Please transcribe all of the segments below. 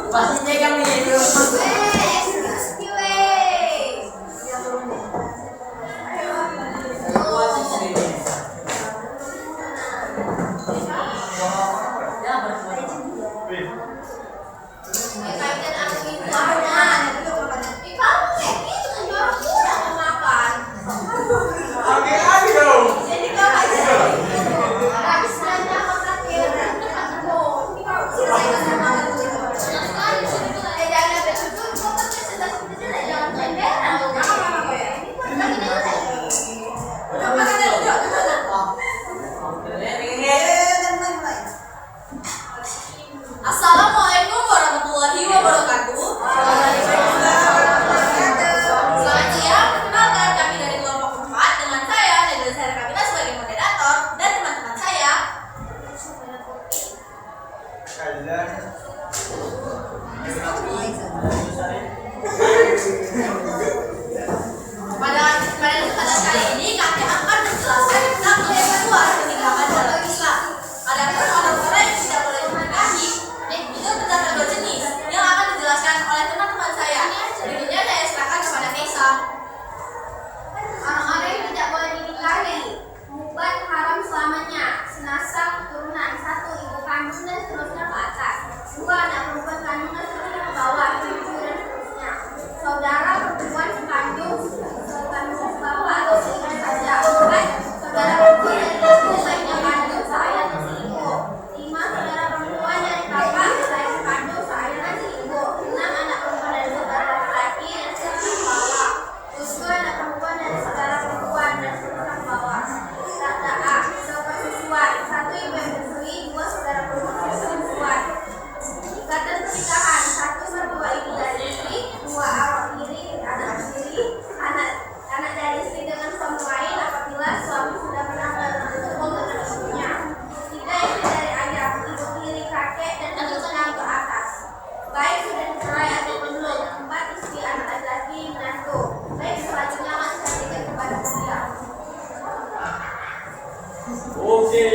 Pastinya kami itu. Assalamualaikum warahmatullahi wabarakatuh. Selamat siang, perkenalkan kami dari kelompok 4 dengan saya Negeri Sarah Kamila sebagai moderator dan teman-teman saya. Pada kesempatan kali ini kami akan menjelaskan tentang nilai kedua pernikahan dalam Islam. Adapun orang-orang yang tidak boleh menikahi itu terdapat 2 jenis yang akan dijelaskan oleh teman-teman saya. Berikutnya saya serahkan kepada Kaisa. Orang-orang yang tidak boleh dinikahi, mubat haram selamanya, senasab keturunan, 1 ibu kandung dan seterusnya ke atas, 2 anak perempuan kandung dan seterusnya ke bawah, 7 dan seterusnya, saudara perempuan sekandung ke bawah atau seikat saja, 4 saudara perempuan dari laki lainnya kandung seayah atau seibu, 5 saudara perempuan dari kakak selain sekandung seayah dan seibu, 6 anak perempuan dari saudara laki-laki dan seterusnya ke bawah, 7 anak perempuan dari saudara perempuan dan seterusnya ke bawah. Kata A, saudara perempuan, 1 ibu yang menyusui, 2 saudara perempuan. Ikatan pernikahan, 1 mertua ibu dari istri, 2 awak tiri, anak dari istri dengan suami lain apabila suami sudah pernah berhubung dengan ibunya. 3 istri dari ayah, ibu tiri, kakek dan seterusnya ke atas. Baik sudah dicerai ataupun belum. 4 istri anak laki-laki menantu. Baik selanjutnya masih diberikan kepada beliau. Oke.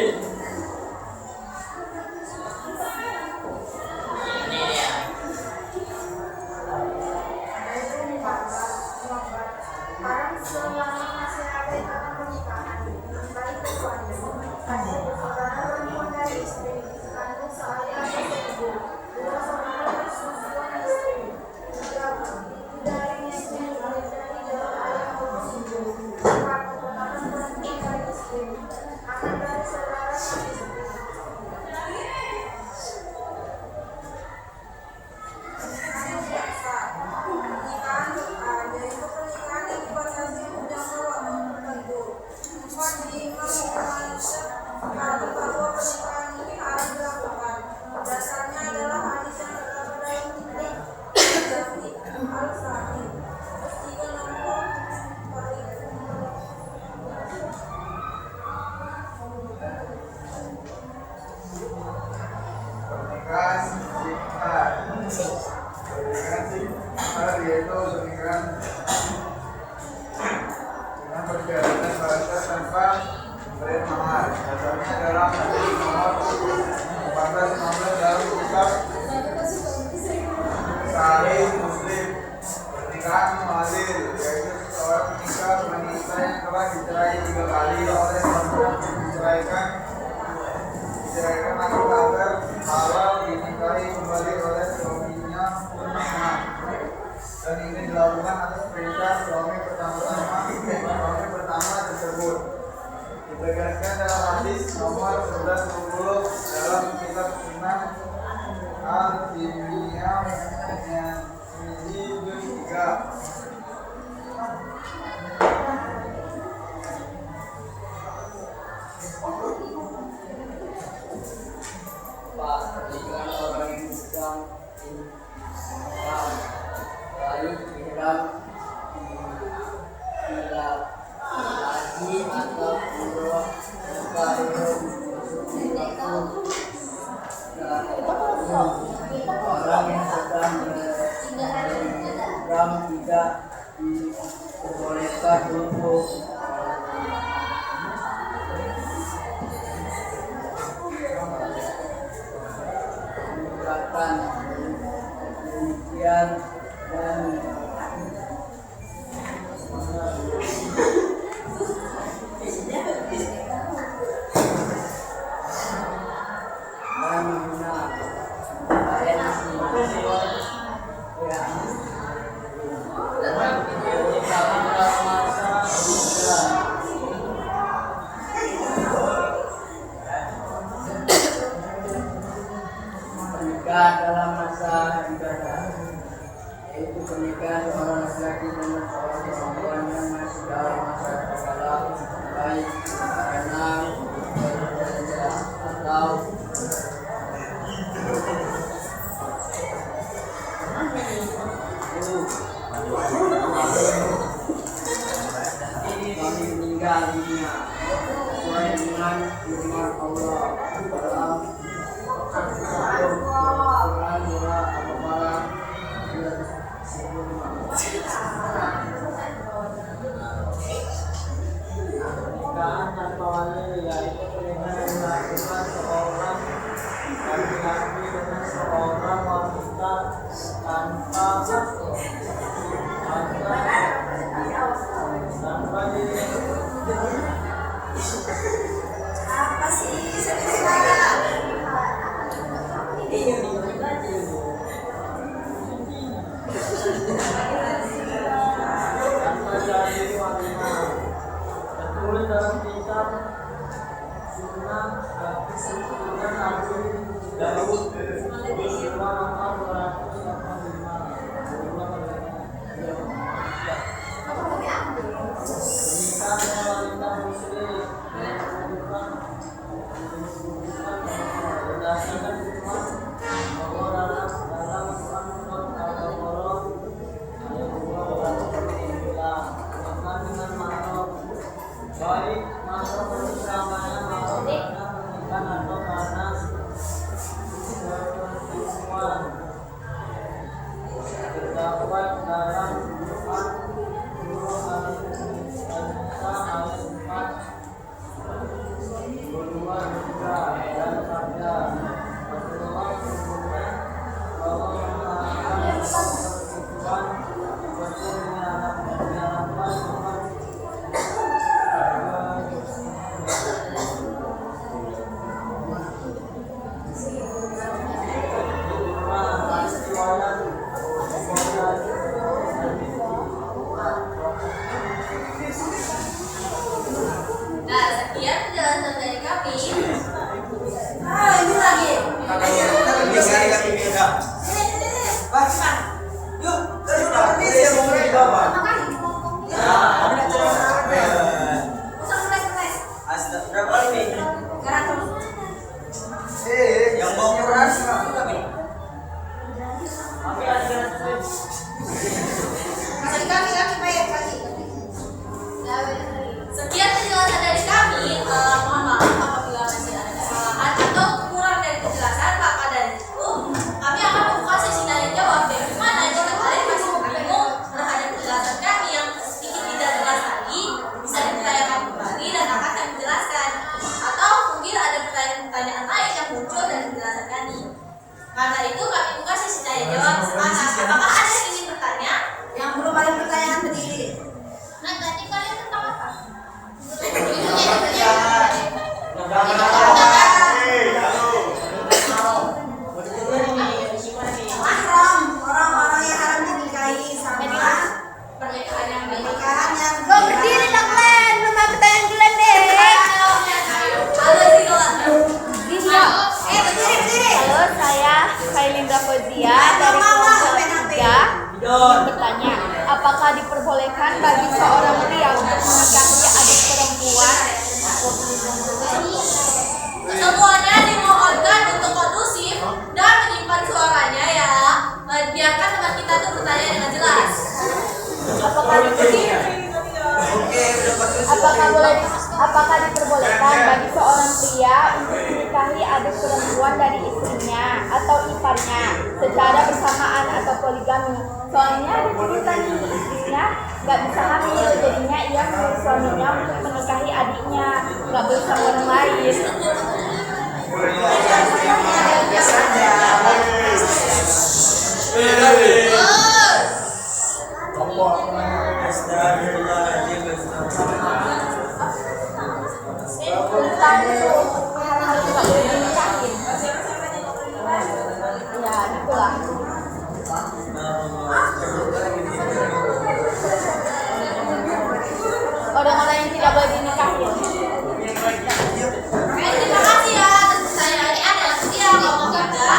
Barang selama masih ada ikatan pernikahan, baik keduanya, ada saudara perempuan dari istri, sekandung seayah atau seibu, 2 saudara perempuan istri, 3 ibu dari istri, baik dari jalur ayah maupun ibu, 4 saudara perempuan dari istri, anak dari saudara sang istri. Yaitu pernikahan dengan perjalanan bahasa tanpa memberi mahar. Dasarnya dalam hadis nomor 14-15 dalam kitab Sahih Muslim. Pernikahan muhalil, yaitu seorang menikah wanita yang telah dicerai 3 kali oleh pasangan yang diceraikan agar halal dinikahi kembali oleh suaminya. Dan ini dilakukan atas perintah suami pertama tersebut. Ditegaskan dalam hadis nomor 1120 dalam kitab Sunan Al-Tibiyah juz 3. Pernikahan orang Islam baik ihram bila haji atau umroh orang yang sedang berihram tidak diperbolehkan untuk menikah dalam masa ibadah, yaitu pernikahan seorang laki-laki dengan seorang perempuan yang masih dalam masa ibadah, baik karena atau kami meninggal dunia sesuai dengan firman Allah dalam Al-Quran surah Al-Baqarah ayat 95. Pernikahan tanpa wali yaitu pernikahan yang dilakukan seorang laki-laki dengan seorang wanita tanpa Apa sih? Sebenarnya tanpa jadi walimah. Tertulis dalam kitab Sunnah Nabi Daud surah nomor 285. Pernikahan wanita muslim yang berdasarkan firman Allah dalam Quran surat Al-Baqarah ayat 2 dengan mahram baik mahram pertamanya mahramnya pernikahan atau karena perselingkuhan terdapat dalam Quran surah Al-Nisa ayat 4 kedua juga dan sabda Rasulullah sebelumnya bahwa melarang perselingkuhan seperti diharapkan Nah, sekian penjelasan dari kami. Ini lagi. Yang mau keras Sekian penjelasan dari kami. Mohon maaf apabila masih ada kesalahan atau kurang dari penjelasan. Maka dari itu kami akan membuka sesi tanya jawab. Dari mana jika kalian masih bingung terhadap penjelasan kami yang sedikit tidak jelas tadi, bisa ditanyakan kembali dan akan kami jelaskan. Atau mungkin ada pertanyaan-pertanyaan lain yang muncul dari penjelasan kami. Karena itu kami buka sesi tanya jawab sekarang. Apakah ada yang ingin bertanya? Yang belum ada pertanyaan berdiri. Nah, tadi kalian tentang apa? Mahram, orang-orang yang haram dinikahi sama Pernikahan yang pernikahan yang Go berdiri dong Glenn, belum ada pertanyaan Glenn deh. Halo Sila. Berdiri. Halo, saya Kailindra Fozia dari kelompok 3 bertanya, apakah diperbolehkan bagi seorang pria untuk menikahi adik perempuan? Semuanya dimohonkan untuk kondusif dan menyimpan suaranya ya. Biarkan teman kita tuh bertanya dengan jelas. Apakah diperbolehkan bagi seorang pria untuk menikahi adik perempuan dari istrinya atau iparnya secara bersamaan atau poligami? Soalnya ada cerita nih, istrinya nggak bisa hamil, jadinya ia menyuruh suaminya untuk menikahi adiknya, nggak boleh sama orang lain. Tentang itu hal-hal yang nggak boleh dinikahin. Ya, gitulah. Orang-orang yang tidak boleh dinikahin. Terima kasih ya atas pertanyaannya. Ada yang setia kalau mau gagal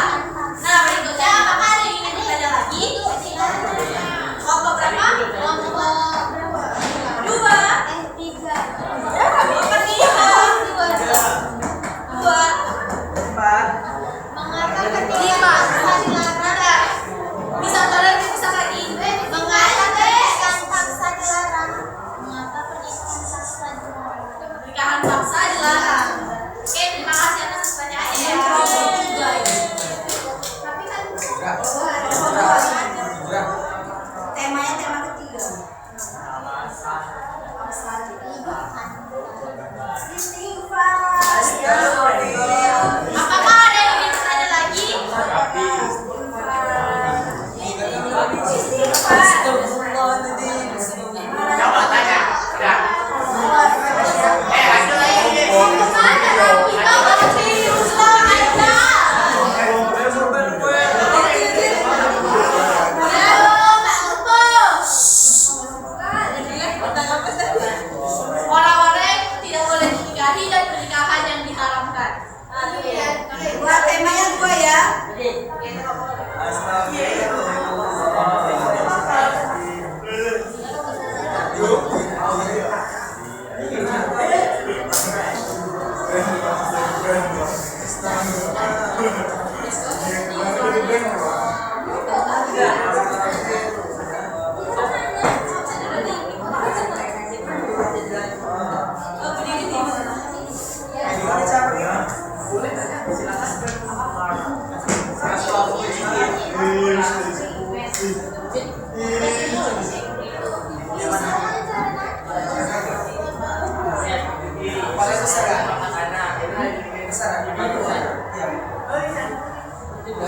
Apakah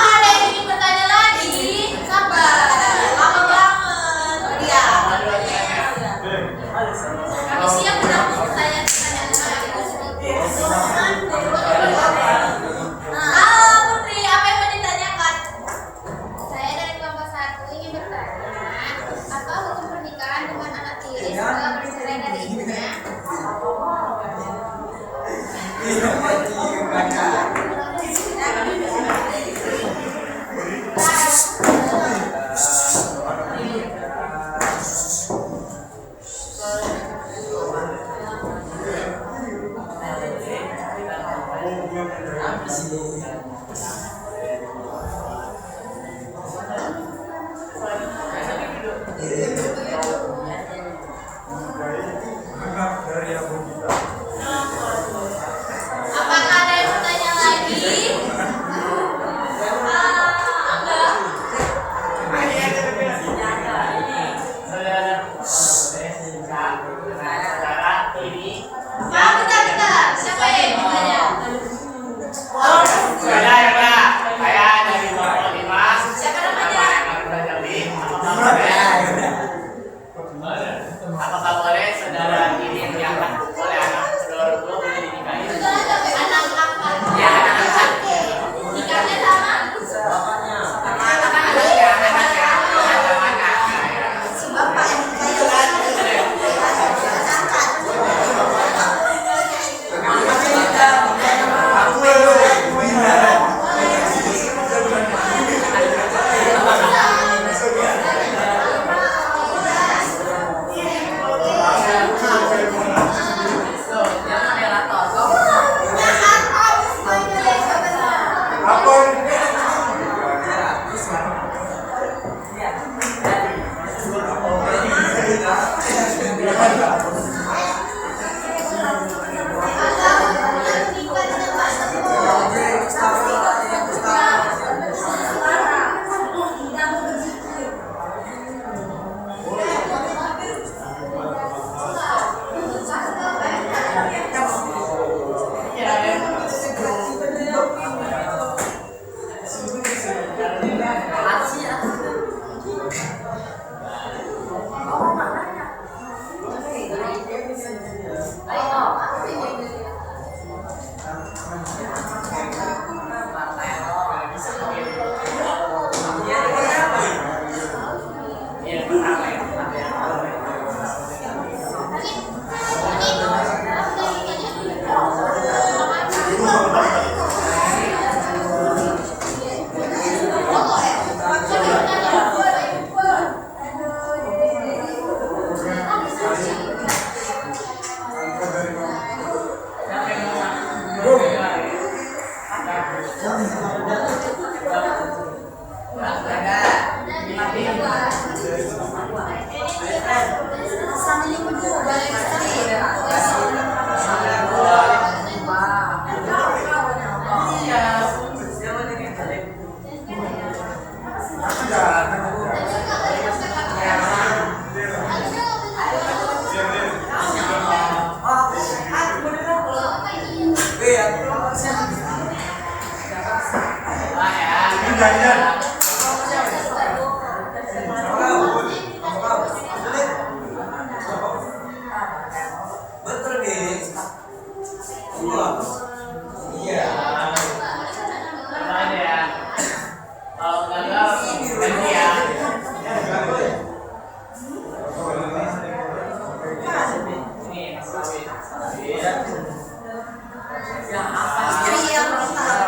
ada yang ingin bertanya lagi? Sabar, lama banget. Oh, dia. Kami siap menampung pertanyaan-pertanyaan Ibu sedikit. Putri, apa yang mau ditanyakan? Saya dari kelompok 1 ingin bertanya, apa hukum pernikahan dengan anak tiri setelah bercerai dari ibunya? Apakah ada yang bertanya lagi? Enggak. Bentar. Siapa yang bertanya? Siapa namanya? Apakah boleh saudara ini diangkat oleh anak saudara tua boleh dinikahi? Anak angkat. Ya, anak angkat. Nikahnya sama? Si bapak yang kayu Istri yang pertama,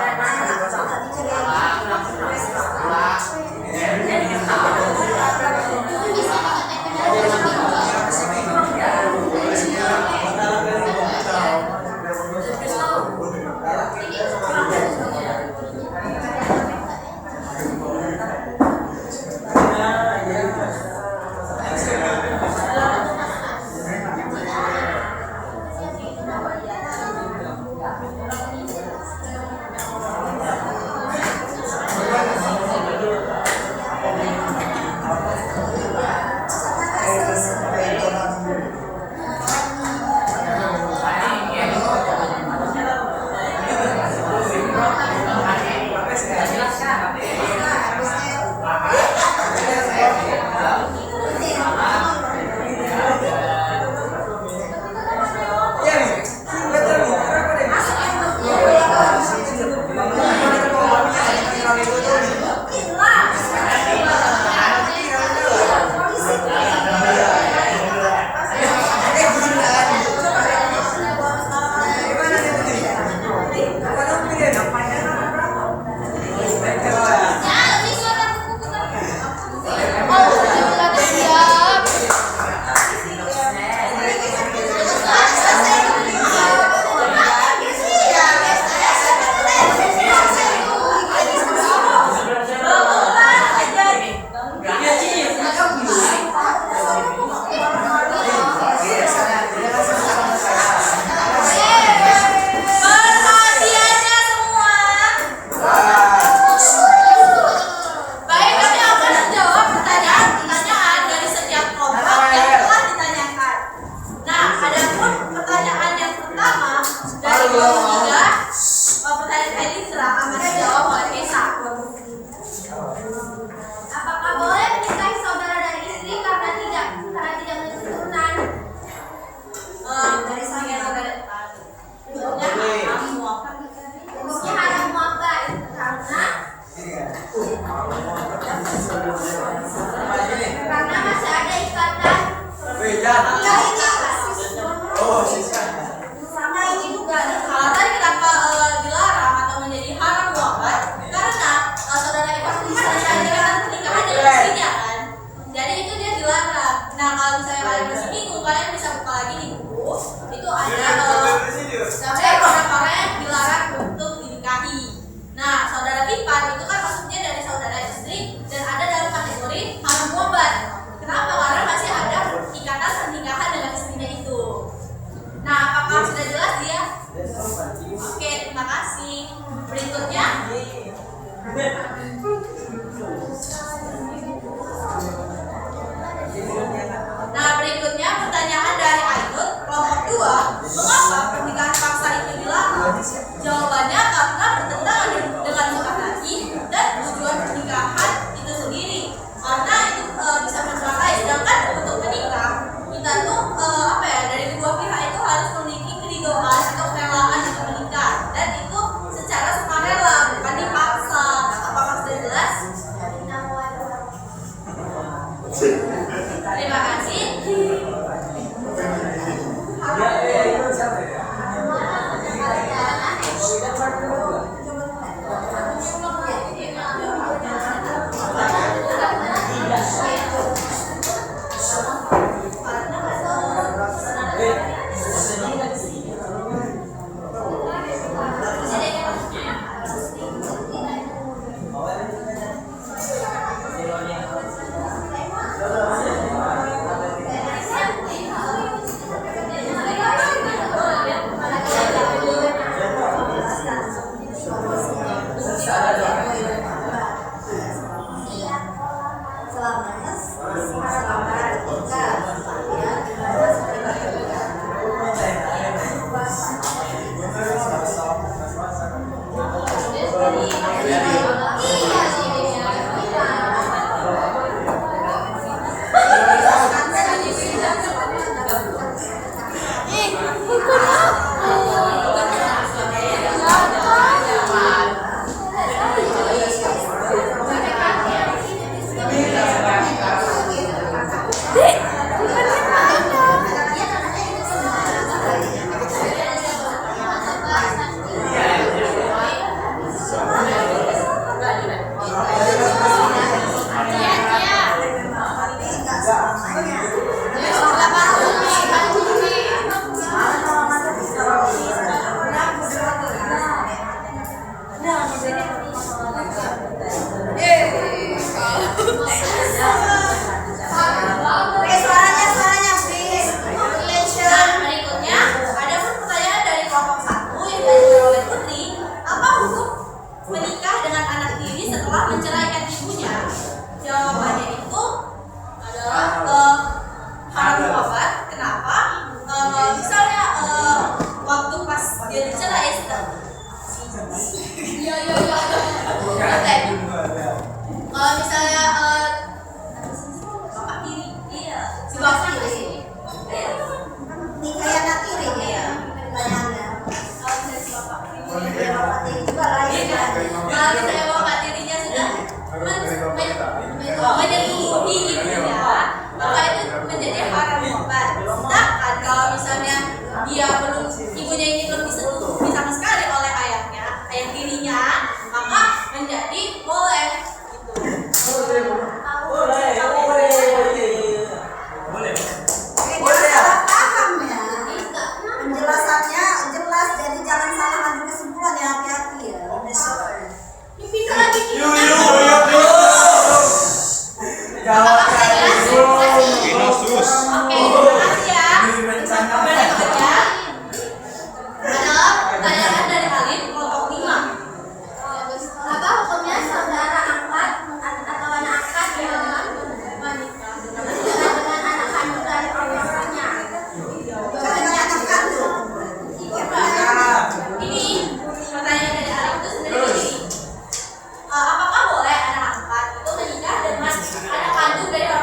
Terima kasih. Apakah boleh anak angkat itu menikah dengan anak kandung dari orang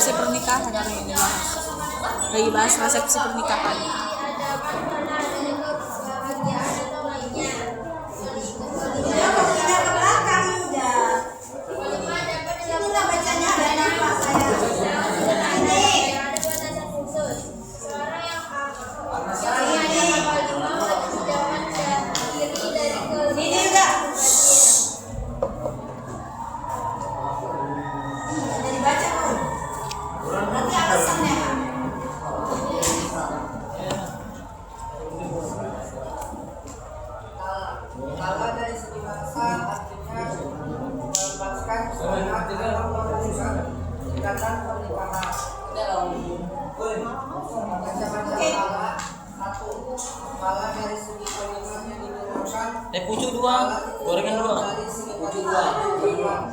resepsi pernikahan hari ini lagi bahas resepsi pernikahan. Ya, kok pindah ke belakang udah. Inilah bacanya ada nama saya. Ini. Ini juga. Jadi baca kok. Nanti alasannya. Kalau dari segi bahasa artinya melepaskan semangat dalam melakukan ikatan pernikahan. Macam-macam kala. Satu, kala dari segi kalimatnya digunakan. Pucuk dua, gorengan dua. Dari segi kata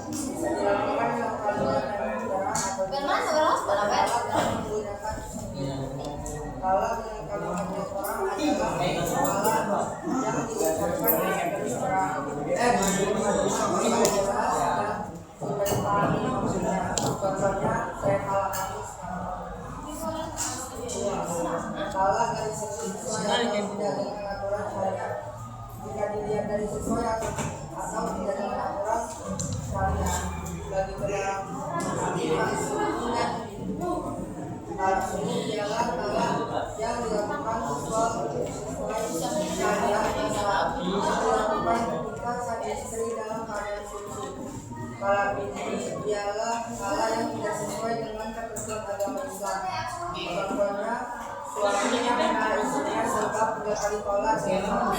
bisa dilakukan dengan kalimat yang mudah atau Firman sekarang kala dalam menggunakan kala dengan kalimat yang kurang adalah kala yang diucapkan dari seorang contohnya saya kalah kamu kalah dari sesuai atau tidak dengan aturan syariat. Jika dilihat dari sesuai atau tidak dengan aturan syariat bagi dalam ingat kalah ini ialah kalah yang dilakukan sesuai syariat yang dilakukan ketika sang istri dalam keadaan suci. Kalah ini ialah kalah yang tidak sesuai dengan ketentuan agama Islam. Contohnya suaminya menarik istrinya serta 3 kali tolak dengan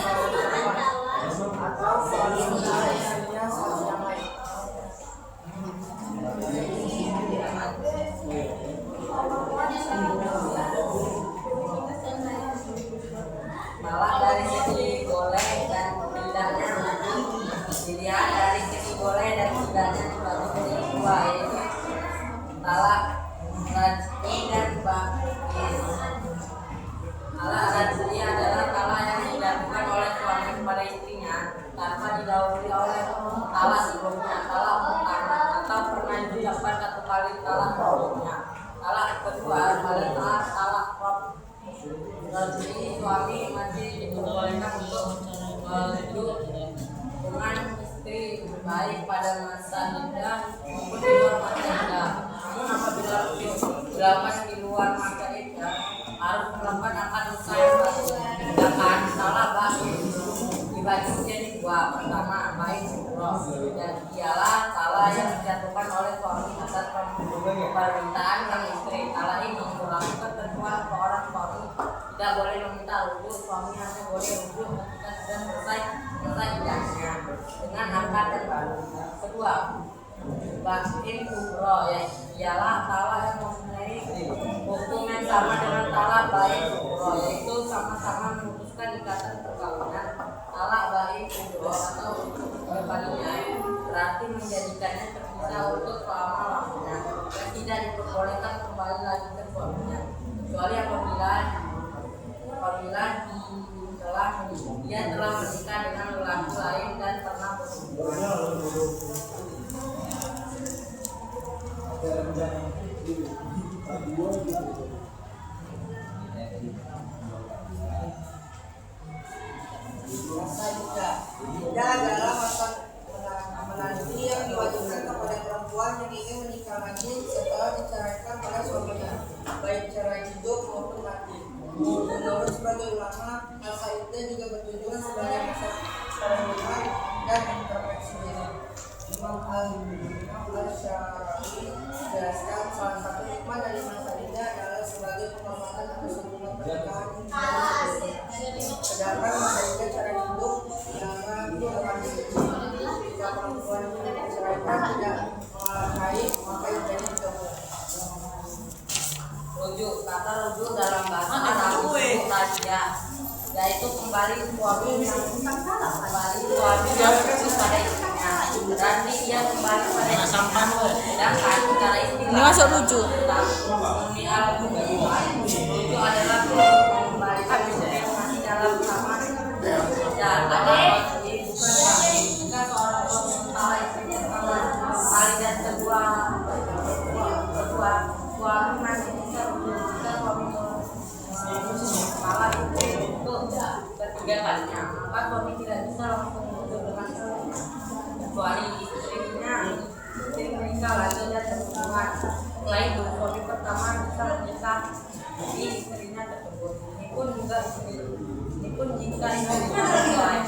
atau suami menarik istrinya saat yang lain. Malah dari segi boleh dan tidaknya dilihat dari segi boleh dan tidaknya dibagi menjadi dua, yaitu talak raj'i dan baqi. Talak raj'i adalah talak yang dilakukan oleh suami kepada istrinya tanpa didahului oleh talak sebelumnya, talak pertama atau pernah diucapkan 1 kali talak sebelumnya. Talak kedua adalah talak raj'i. Suami masih diperbolehkan untuk merujuk dengan istri baik pada masa iddah maupun di luar masa iddah. Namun apabila rujuk dilakukan di luar masa iddah harus melakukan akad nikah yang satu. Sedangkan salah baqi dibagi menjadi 2. Pertama baik suro, dan ialah salah yang dijatuhkan oleh suami atas permintaan sang istri. Salah ini berlaku ketentuan seorang suami tidak boleh meminta rujuk. Suami hanya boleh rujuk ketika sudah selesai iddahnya dengan akad yang baru. Kedua, baqin kubro, ialah salah yang mempunyai hukum yang sama dengan talak baik kubro, yaitu sama-sama memutuskan ikatan perkawinan. Talak baik kubro atau berbalinya berarti menjadikannya terpisah untuk selama-lamanya dan tidak diperbolehkan kembali lagi ke suaminya, kecuali apabila dia telah menikah dengan lelaki lain dan pernah berhubungan. Masa iddah adalah masa menanti yang diwajibkan kepada perempuan yang ingin menikah lagi setelah diceraikan oleh suaminya, baik cerai hidup maupun mati. Menurut sebagian ulama, masa iddah juga bertujuan sebagai masa perenungan dan introspeksi diri. Imam Al-Syara'i menjelaskan salah satu hikmah dari masa iddah adalah sebagai penghormatan atas hubungan pernikahan yang sebelumnya. Sedangkan masa iddah cara hidup dianggap bukan suci. Jika perempuan diceraikan tidak mengalami maka iddahnya tidak boleh. Rujuk, kata rujuk dalam bahasa Arab itu raja, yaitu kembali suami yang fokus pada istrinya. Berarti dia kembali pada istrinya. Sedangkan cara istilah Ini masuk rujuk. Rujuk adalah mengembalikan istri yang masih dalam sama dan ada jika seorang suami salah istrinya sama kali dan kedua suami masih bisa jika suami salah untuk ketiga kalinya, maka suami tidak bisa langsung hidup dengan kecuali istri menikah lagi dan berhubungan. Setelah itu suami pertama bisa menikah di istrinya tersebut. Ini pun jika istrinya bercerai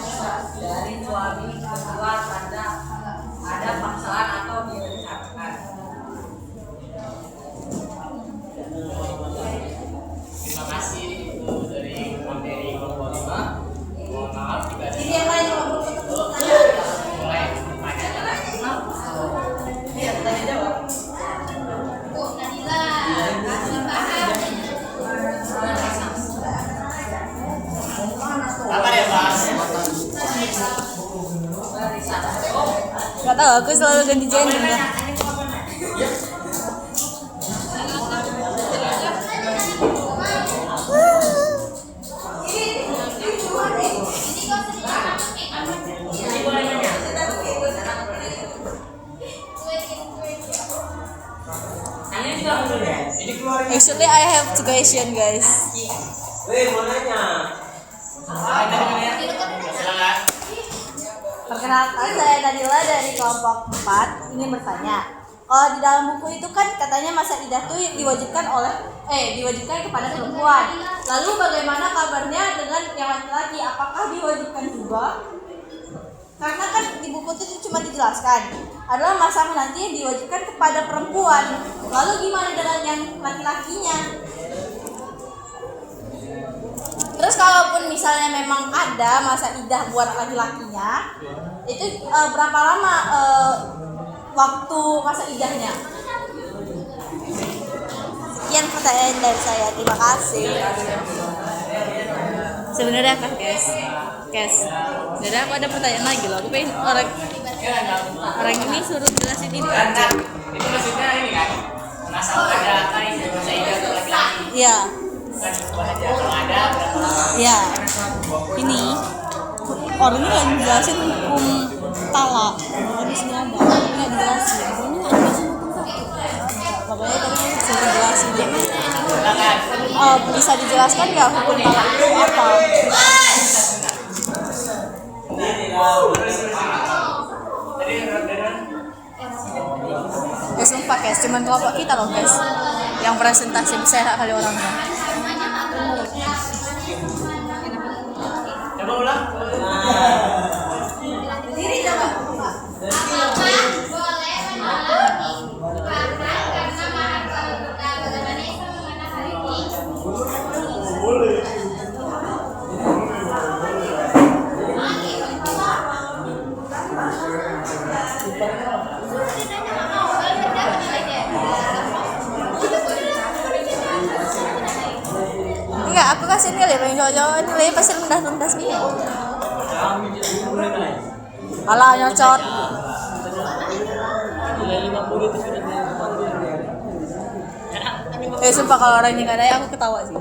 dari suami kedua tanda ada paksaan atau direncanakan. Terima kasih itu dari materi kelompok 5. Mohon maaf jika ada Jadi yang lain kelompok mulai tanya. Iya, tanya jawab. Bu Nadila, Kak Bahar. Apa ya, Mas? Gak tau, aku selalu ganti gender kan. Actually I have two question guys. Mau nanya. Silakan. Perkenalkan, saya Nadila dari kelompok 4 ingin bertanya. Kalau di dalam buku itu kan katanya masa idah tuh diwajibkan kepada perempuan. Lalu bagaimana kabarnya dengan yang laki-laki? Apakah diwajibkan juga? Karena kan di buku itu cuma dijelaskan adalah masa menanti yang diwajibkan kepada perempuan. Lalu gimana dengan yang laki-lakinya? Terus kalaupun misalnya memang ada masa idah buat laki-lakinya, itu berapa lama waktu masa idahnya? Sekian pertanyaan dari saya. Terima kasih. Sebenarnya apa guys? Sebenarnya aku ada pertanyaan lagi loh. Aku pengen orang ini suruh jelasin ini aja. Itu maksudnya ini kan? Masalah ada kan masa idah untuk laki-laki. Iya. Bukan sebuah aja. Kalau ada berapa lama? Ya, ini orangnya nggak dijelasin hukum talak, harus nggak ada, nggak dijelasin. Pokoknya nggak dijelasin hukum talak. Makanya tadi suruh jelasin. Bisa dijelaskan nggak hukum talak itu apa? Ya sumpah guys, cuman kelompok kita loh guys yang presentasi besar kali orangnya. Coba ulang. Diri coba. Apakah boleh menolak nikahan karena mahar wanita? Bagaimana Islam mengenai hal ini? Enggak, aku kasih nilai paling cowok-cowok nilai pasti rendah-rendah sih. Alah nyocot. Sumpah kalau orangnya nggak ada ya aku ketawa sih.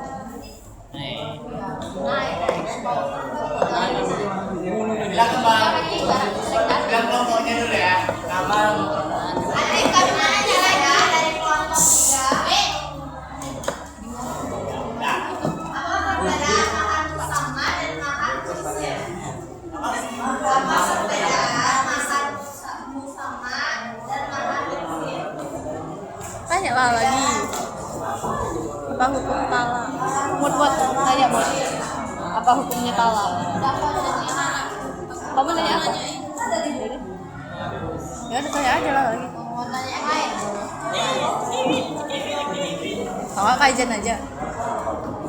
Bilang kelompoknya dulu ya. Nama. Adik karena jalannya dari kelompok 3. Apakah perbedaan mahar musama dan mahar kusir? Apa perbedaan mahar musama dan mahar kusir? Tanya lah lagi. Apa hukum talak? Buat tanya buat. Apa hukumnya talak? Kamu nanya apa? Ya udah tanya aja lah lagi. Mau tanya yang lain? Kalau kajian aja.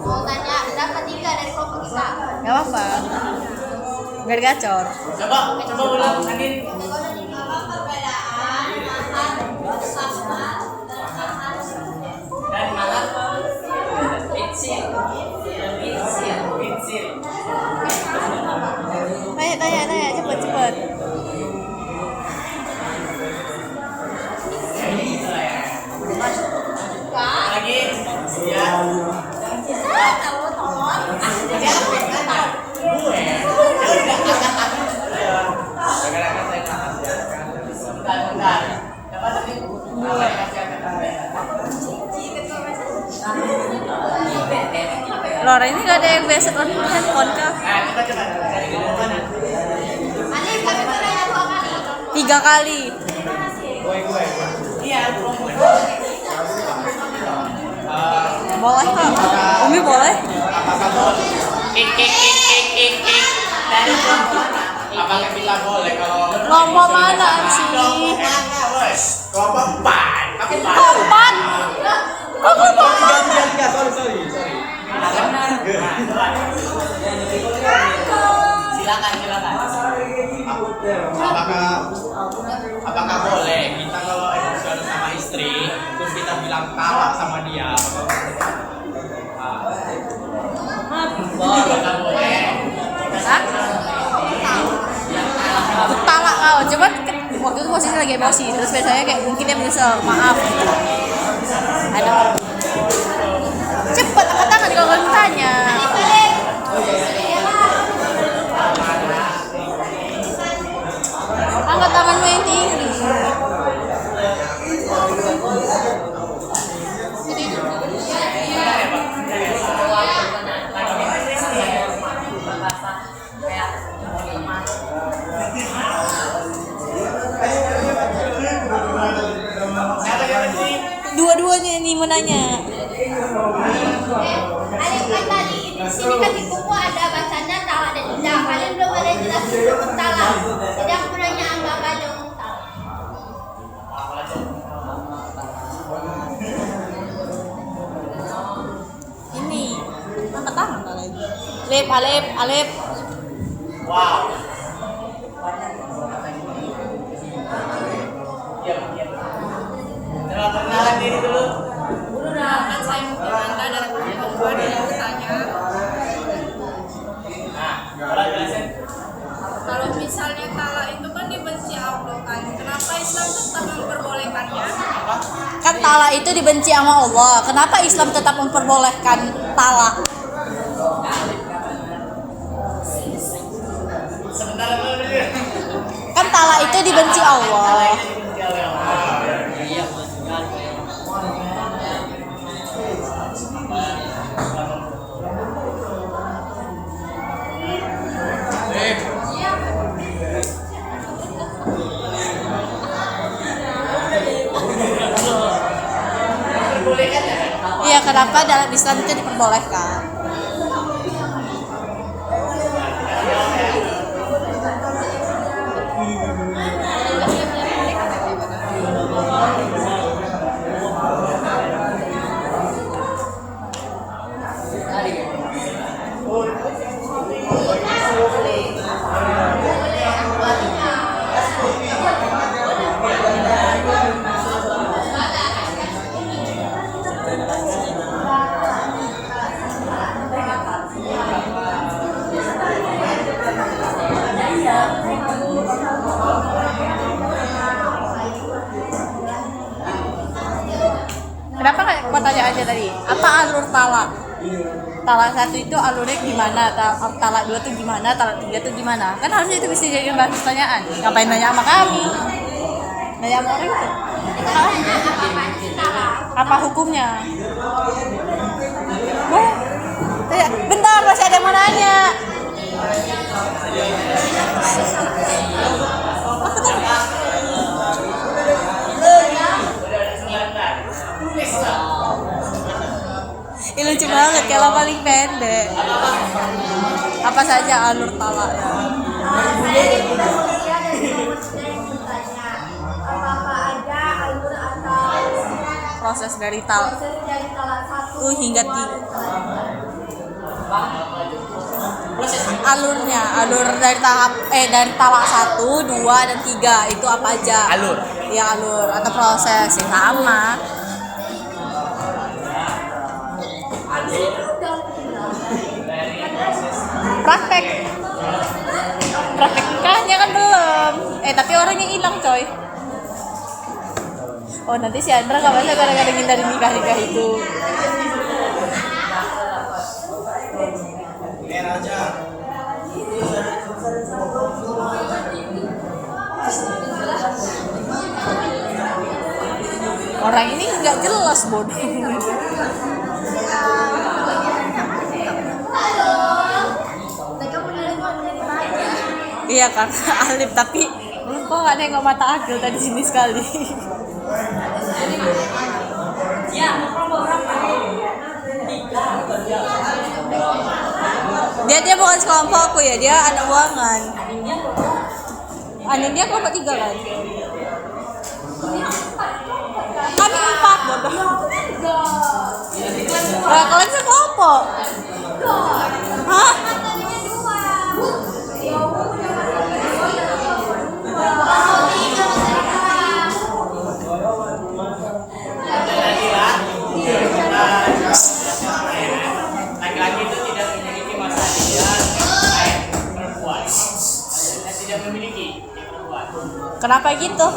Mau tanya pendapat 3 dari kelompok kita? Gak apa-apa. Biar gacor. Coba ulang Andin. Apa perbedaan mahar musama dan mahar kusir? Dan malah Pitsil. Tanya cepet. lagi ya. Tahu tolong. Gue. Ya udah. orang ini gak ada yang biasa on handphone kah? Coba cari ngomong mana? Alif, kami bertanya 2 kali. 3 kali. Gue. Iya, Boleh kak? Umi boleh? apakah boleh? Ik. Dari apakah kita boleh kalau Kelompok mana sih? kelompok 4. Pakai 4. Kelompok? Kok kelompok? Sorry. Silakan. Apakah boleh kita kalau emosional sama istri terus kita bilang talak sama dia? Apakah boleh? Hah? Talak kau, coba waktu itu posisi lagi emosi, terus biasanya kayak mungkin dia menyesal, maaf gitu. Ada. Cepet angkat tangan kalau kalian tanya. Angkat tanganmu yang tinggi. Dua-duanya ini mau nanya. Alif, kan tadi di sini kan di buku ada bacanya talak dan tidak. Kalian belum ada jelasin hukum talak. Jadi aku nanya apa aja hukum talak. Ini angkat tangan kalian. Alif. Wow. Perkenalan diri dulu. Perkenalkan saya Muktimanda dari kelompok 2 dari bertanya. Kalau jelasin. Kalau misalnya talak itu kan dibenci Allah kan, kenapa Islam tetap memperbolehkannya? Kan talak itu dibenci sama Allah. Kenapa Islam tetap memperbolehkan talak? Sebentar dulu. Kan talak itu dibenci Allah. Iya, kenapa dalam Islam itu diperbolehkan? Kenapa nggak aku tanya aja tadi? Apa alur talak? Talak 1 itu alurnya gimana? Talak 2 tuh gimana? Talak 3 tuh gimana? Kan harusnya itu bisa jadi bahan pertanyaan. Ngapain nanya sama kami? Nanya sama orang itu. Apa hukumnya? Wah, bentar masih ada yang mau nanya. Ini lucu banget, kayak paling pendek. Apa saja alur talaknya? Apakah ada alur atau Proses dari talak talak 1 hingga 3. Alurnya, alur dari dari talak 1, 2 dan 3 itu apa aja? Alur. Ya alur atau proses yang sama. Praktek nikahnya kan belum. Tapi orangnya hilang coy. Oh nanti si Andra gak bisa gara-gara ngindari nikah itu. Biar aja. Orang ini nggak jelas bodoh. Iya karena Alif, tapi kok nggak nengok mata Agil tadi sini sekali. Ya, nomor berapa? Dia bukan sekelompokku ya, dia anak buangan. Anaknya kelompok 3 kan? Kami 4 bodoh. Nah, kalian sekelompok? Hah? Laki-laki itu tidak memiliki masa ideal perempuan. Dan tidak memiliki perempuan. Kenapa gitu?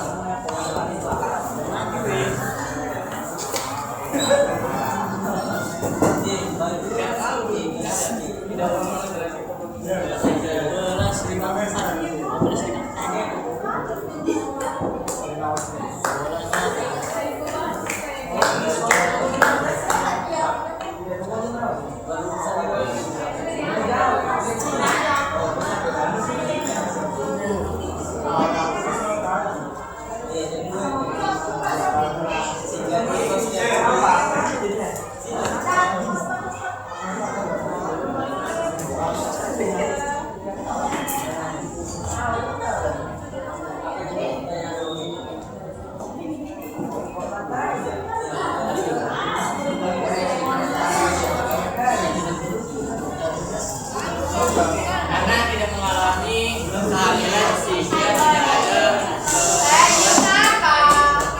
Karena tidak mengalami kehamilan sehingga tidak ada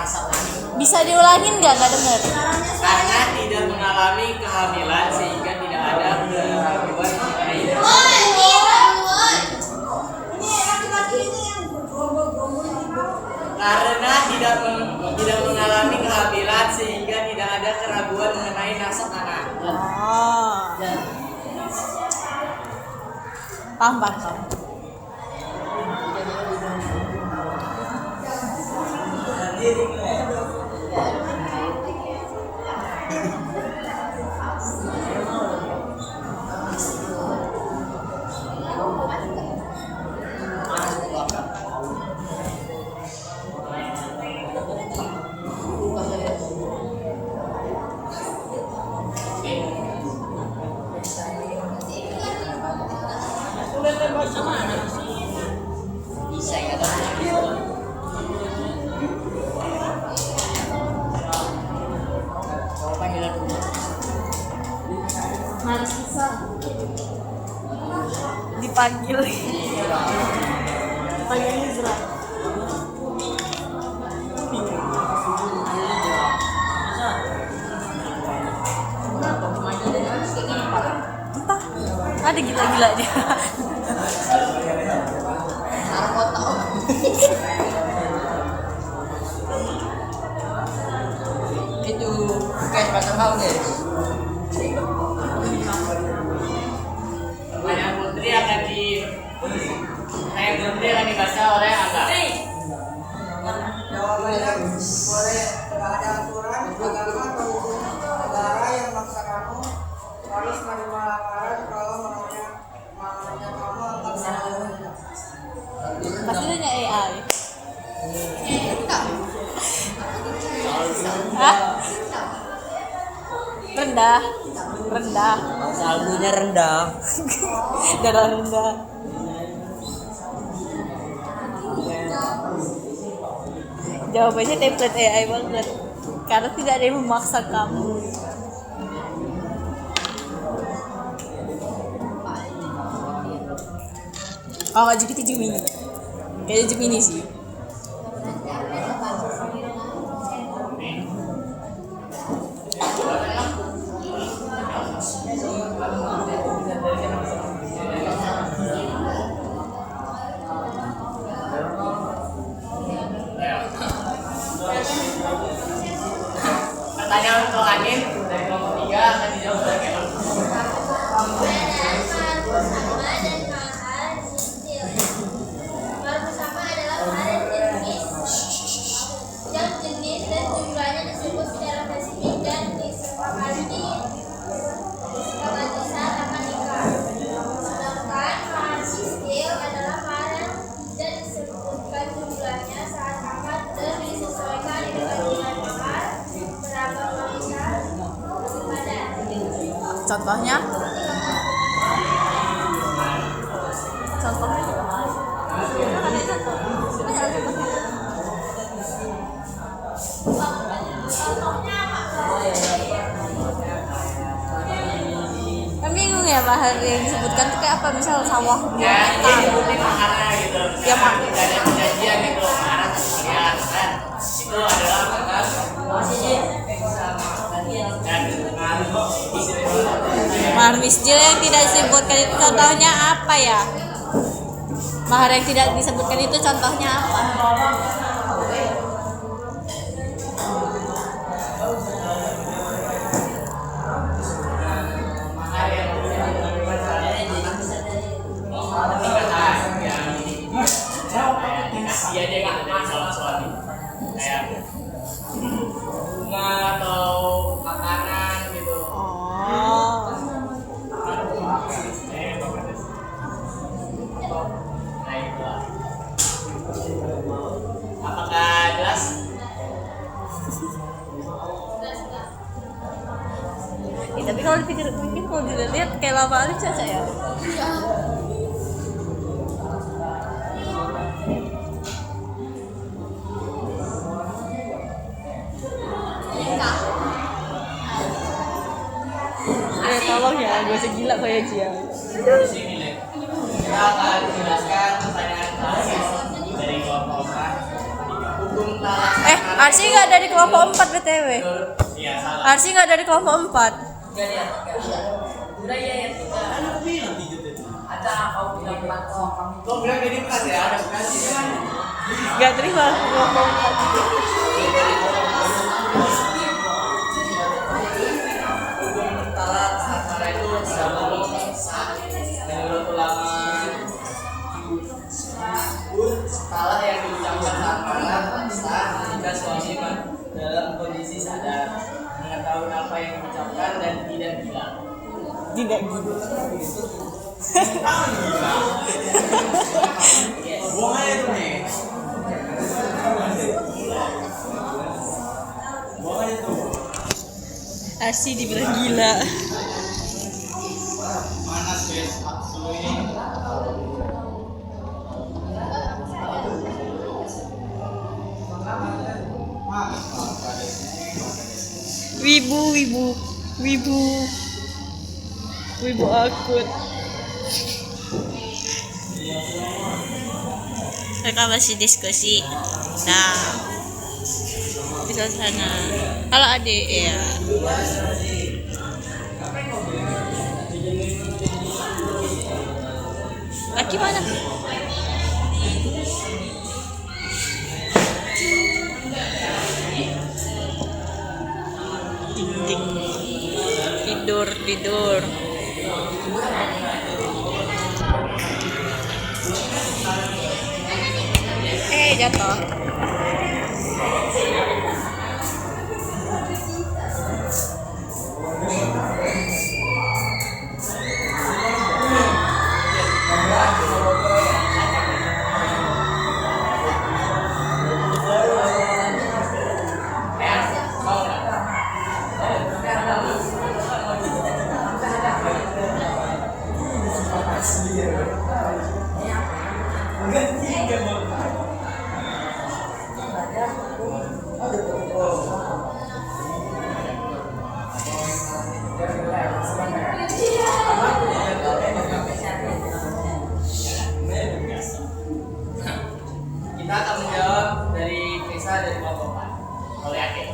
asap angin. Bisa diulangin nggak? Nggak denger. Karena tidak mengalami kehamilan sehingga tidak ada keraguan mengenai karena tidak mengalami kehamilan sehingga tidak ada keraguan mengenai nasab anak. Oh. Paham. Bisa ya kan? Coba panggilan dulu. Harus bisa dipanggil. Panggil Izra. Entah, ada gila-gila dia. Itu guys, pasang kau guys. Pertanyaan putri akan dibaca oleh Angga. Jawabannya boleh nggak ada aturan agama atau hukum negara yang memaksa kamu harus menerima lamaran kalau maunya kamu akan sama. Pasti nanya AI. Hah? Rendah. Salbunya rendah. Darah rendah. Jawabannya template AI banget. Karena tidak ada yang memaksa kamu. Oh, GPT Gemini. Kayaknya Gemini sih. Pertanyaan untuk Anin dari kelompok 3 akan dijawab oleh Kela. Jenis dan jumlahnya disebut secara spesifik dan disepakati saat akan nikah. Contohnya? Contohnya? Kan bingung ya mahar yang disebutkan tuh kayak apa, misal sawah Ya, ini sebutin maharnya gitu. Ya, Pak. Tidak ada perjanjian gitu, mahar sekalian kan. Itu adalah mahar. Dan mahar misjil yang tidak disebutkan itu contohnya apa ya? Mahar yang tidak disebutkan itu contohnya apa? mahar yang dia nggak ada soal-soal kayak bunga atau makanan gitu. Oh. Nah, itu. Apakah jelas? Tapi kalau dipikir-pikir, kalau dilihat kayak lama kali Caca ya. Tolong ya, gue segila kayak Cia. Di sini nih, kita akan menjelaskan pertanyaan terakhir dari kelompok 4. Hukum talak. Arsi nggak dari kelompok 4 BTW. Iya, salah. Arsi nggak dari kelompok 4. Udah ya, udah ya ya. Ada kau bilang kau kami. Kau bilang jadi 4 ya? Ada kasih kan? Nggak terima kelompok 4. Talak antara itu menurut ulama talak yang diucapkan saat malam sah jika suami dalam kondisi sadar mengetahui apa yang diucapkan dan tidak gila. Tidak gitu. Buang aja tuh nih. Buang aja tuh. Arsi dibilang gila. Mana space absolutely. Wibu akut. Mereka masih diskusi. Nah, di sana. Halo adik ya. Aki mana? Tidur. Jatuh. Kita akan menjawab dari kisah dari kelompok 4. Kalau yakin.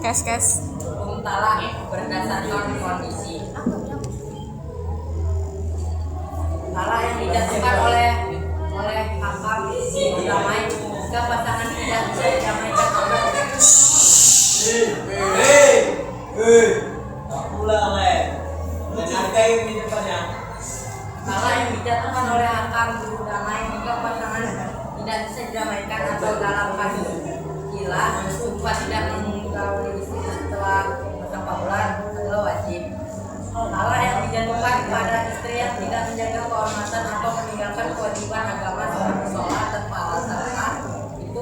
Kes. Hukum talak berdasarkan kondisi. Talak yang dijatuhkan oleh hakam berdamai jika pasangan tidak bisa didamaikan oleh talak yang dijatuhkan oleh hakam berdamai jika pasangan tidak bisa didamaikan atau dalam kasus gila sumpah tidak mengetahui istri setelah masa 4 bulan adalah wajib. Talak yang dijatuhkan pada istri yang tidak menjaga kehormatan atau meninggalkan kewajiban agama seperti sholat tanpa alasan itu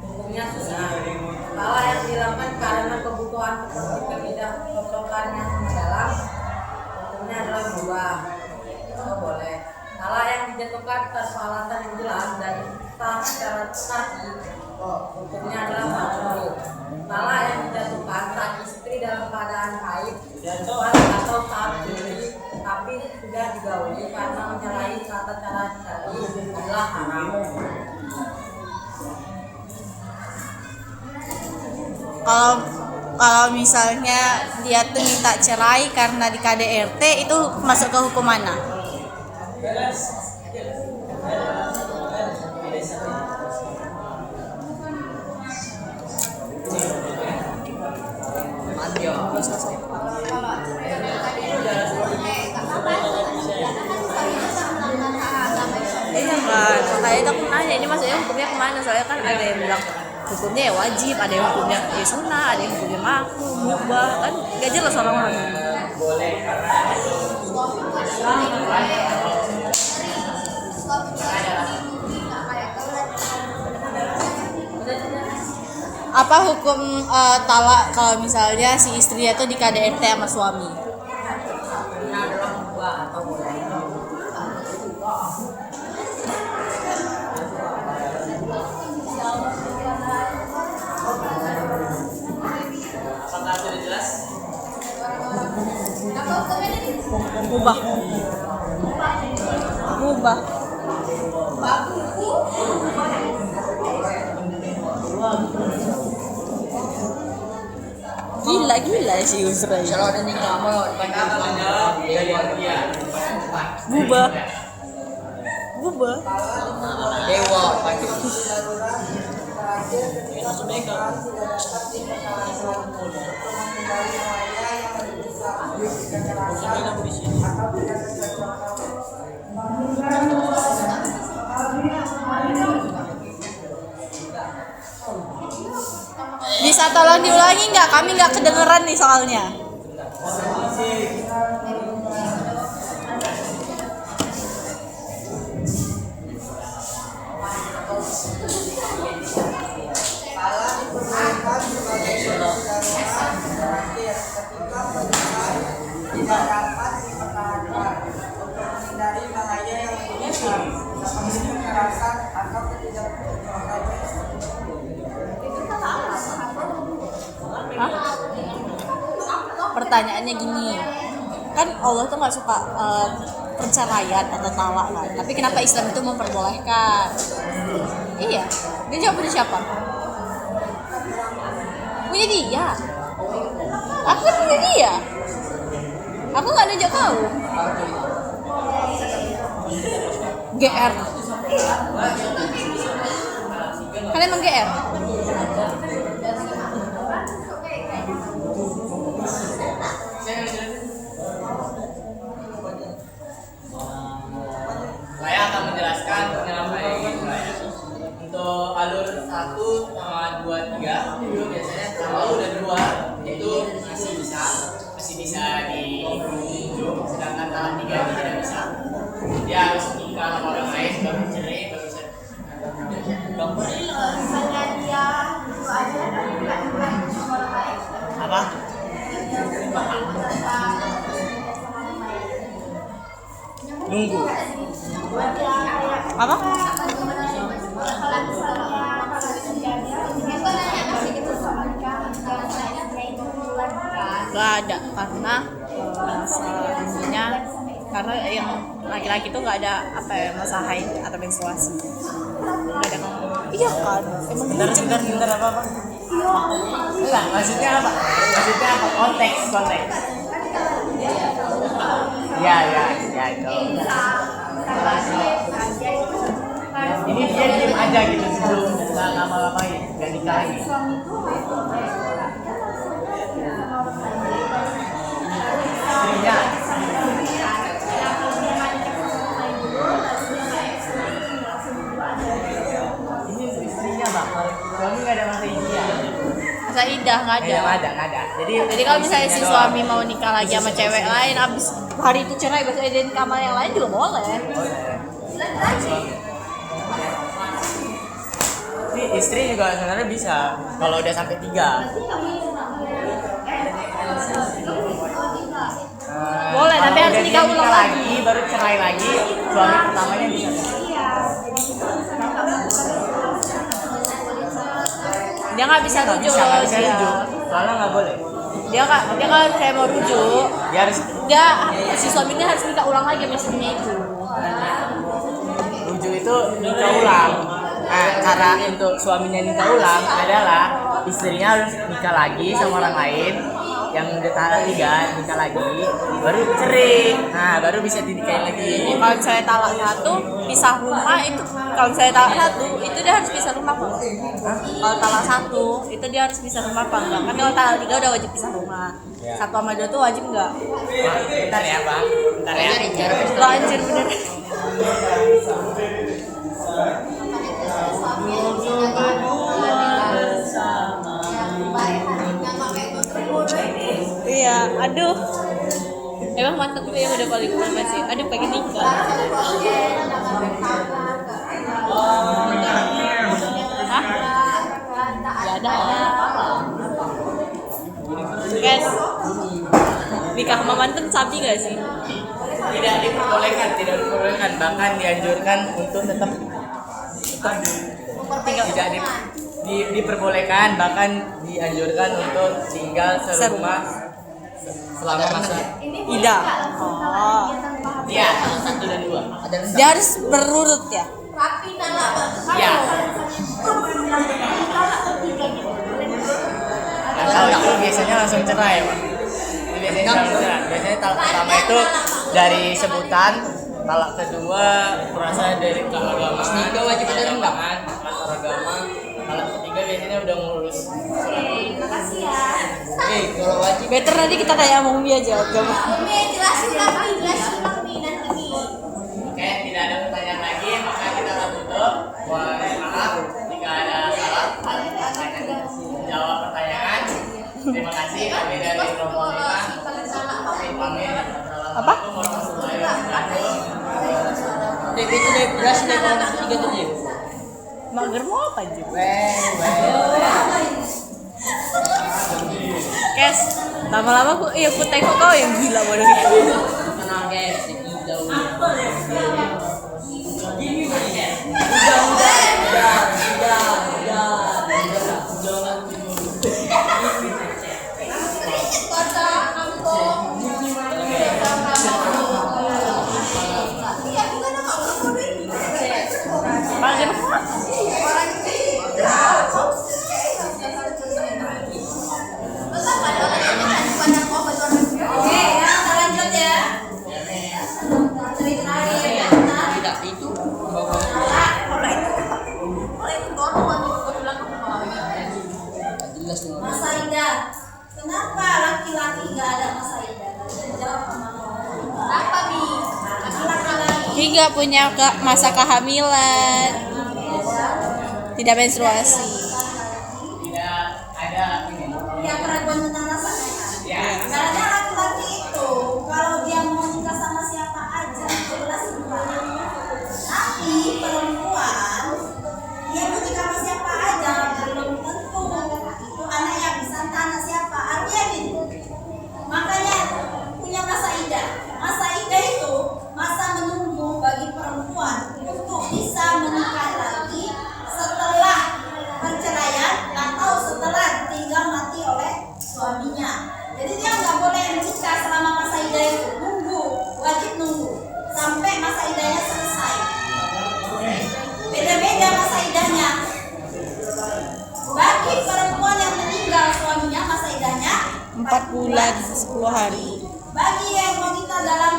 hukumnya sunnah. Talak yang dilakukan karena kebutuhan seperti ketidakcocokan yang mendalam dijatuhkan tanpa alasan yang jelas dan tak secara sahih, hukumnya adalah makruh. Talak yang dijatuhkan saat istri dalam keadaan haid atau saat beli tapi sudah digauli karena menyalahi tata cara syar'i adalah haram. Kalau misalnya dia tuh minta cerai karena di KDRT itu masuk ke hukum mana? Iya kan, makanya aku nanya ini maksudnya hukumnya kemana, soalnya kan ada yang bilang hukumnya ya wajib, ada yang hukumnya ya sunnah, ada yang hukumnya makruh, mubah, kan gak jelas orang-orang. Apa hukum talak kalau misalnya si istrinya tuh di KDRT sama suami? Ini adalah mubah atau boleh. Apakah sudah jelas? Mubah. Mubah. Gila si Yusra. Kalau ada nikah mau Menjawab dari dia. Mubah. Mubah. dewa panggil. Bisa tolong diulangi nggak? Kami nggak kedengeran nih soalnya. Kala diperbolehkan sebagai kedaruratan terakhir ketika penyelesaian tidak dapat dipertahankan untuk menghindari bahaya yang menyebabkan seperti kekerasan atau ketidakpercayaan. Pertanyaannya gini, kan Allah tuh nggak suka perceraian atau talak kan, tapi kenapa Islam itu memperbolehkan? Iya, dia jawab punya siapa? Punya dia. Aku kan punya dia. Aku nggak nunjuk kau. GR. Kalian emang GR? Saya akan menjelaskan penyampaian saya. Untuk alur 1 sama 2, 3 itu biasanya kalau udah 2 itu masih bisa dirujuk, sedangkan tahap 3 itu tidak bisa. Dia harus nikah sama orang lain baru cerai baru bisa. Misalnya dia itu aja dan nggak orang lain. Apa? Nunggu. Apa? Gak ada, karena masalah intinya karena yang laki-laki itu nggak ada apa ya, masa haid atau menstruasi. Nggak ada kan? Iya kan? Emang Bentar apa? Enggak, maksudnya apa? Maksudnya apa? Konteks. Ya itu. Ini dia diem aja gitu sebelum nggak lama-lamain, nggak nikahin. Istrinya. Ini istrinya bang, suami nggak ada masa idah. masa idah nggak ada. Nggak ada. Jadi kalau misalnya si suami mau nikah lagi sama cewek lain, abis hari itu cerai, besok dia nikah sama yang lain juga boleh. Ini istri juga sebenarnya bisa kalau udah sampai 3. Boleh, tapi harus nikah ulang lagi. Baru cerai lagi, suami pertamanya bisa. Dia nggak bisa Nggak rujuk. nggak bisa Dia. rujuk. Soalnya nggak boleh. Dia kalau saya mau rujuk, Dia harus si suaminya harus minta ulang lagi sama istrinya itu. rujuk itu nikah ulang. Nah, cara untuk suaminya nikah ulang adalah istrinya harus nikah lagi sama orang lain yang udah talak 3, nikah lagi, baru cerai. Nah, baru bisa dinikahin lagi. Kalau saya talak 1, pisah rumah itu. Kalau saya talak 1, itu dia harus pisah rumah apa? Kalau talak 1, itu dia harus pisah rumah apa enggak? Kan kalau talak 3 udah wajib pisah rumah. 1 sama 2 tuh wajib enggak? Wah, bentar ya, Bang. Bentar ya. Lo anjir bener. Iya, aduh. Emang mantap juga yang udah paling lama sih. Aduh, pengen nikah. Hah? Ya ada. Guys, nikah sama mantan sabi gak sih? Tidak diperbolehkan, bahkan dianjurkan untuk tetap diperbolehkan, bahkan dianjurkan untuk tinggal serumah selama masa Ida. Oh. Iya, 1 dan 2. Dia harus berurut ya. Rapi dan apa? Iya. Nggak tahu itu biasanya langsung cerai, Pak. Biasanya langsung cerai. Biasanya talak pertama itu dari sebutan, talak kedua berasal dari keagamaan. Tiga wajib ada undangan antar agama. Talak ketiga biasanya udah ngurus surat. Makasih ya. Kalau wajib Better nanti kita kayak mau Umi aja. Agama. Umi jelasin lagi nanti. Oke, tidak ada pertanyaan lagi, maka kita akan tutup. Mohon maaf jika ada salah jawab pertanyaan. Terima kasih kami dari Rombongan. Pamit. Apa? Itu dari beras dari orang 37. Mager mau apa aja? Kes, lama-lama aku tengok kau yang gila bodoh gitu. Tenang guys, jauh. Mager mau? Oke, ya, kita lanjut ya. Cerita ya. Tidak itu. Mas Aida, kenapa laki-laki nggak ada Mas Aida? Jawab sama Mama. Apa Bi? Laki-laki. Hingga punya masa kehamilan, tidak menstruasi. Tidak ada ini. Yang keraguan tentang rasanya. Ya. Karena laki-laki itu kalau dia mau nikah sama siapa aja jelas bukan. Tapi perempuan dia mau nikah sama siapa aja belum tentu itu anak yang bisa anak siapa. Artinya gini. Makanya punya masa idah. Masa idah itu masa menunggu bagi perempuan untuk bisa menikah lagi setelah perceraian atau setelah ditinggal mati oleh suaminya. Jadi dia nggak boleh menikah selama masa idah itu, wajib nunggu sampai masa idahnya selesai. Beda-beda masa idahnya. Bagi perempuan yang meninggal suaminya masa idahnya 4 bulan 10 hari. Bagi yang wanita dalam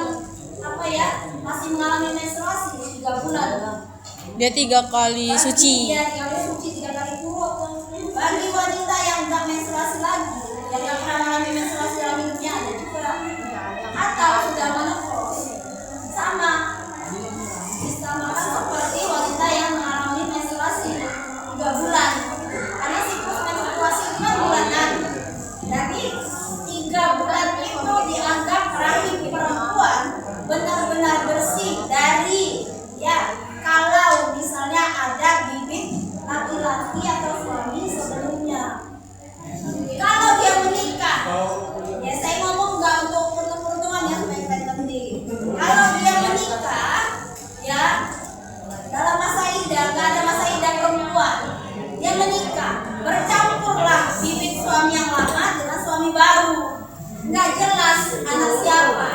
masih mengalami menstruasi 3 bulan. Dia 3 kali suci. Iya, 3 kali suci, 3 kali turut. Bagi wanita yang nggak menstruasi lagi, yang nggak pernah mengalami menstruasi dalam hidupnya ada juga. Atau sudah menopause, sama. Disamakan seperti wanita yang mengalami menstruasi 3 bulan. Karena siklus menstruasi itu kan bulanan. Jadi 3 bulan itu dianggap rahim perempuan benar-benar bersih dari kalau misalnya ada bibit laki-laki nggak jelas anak siapa.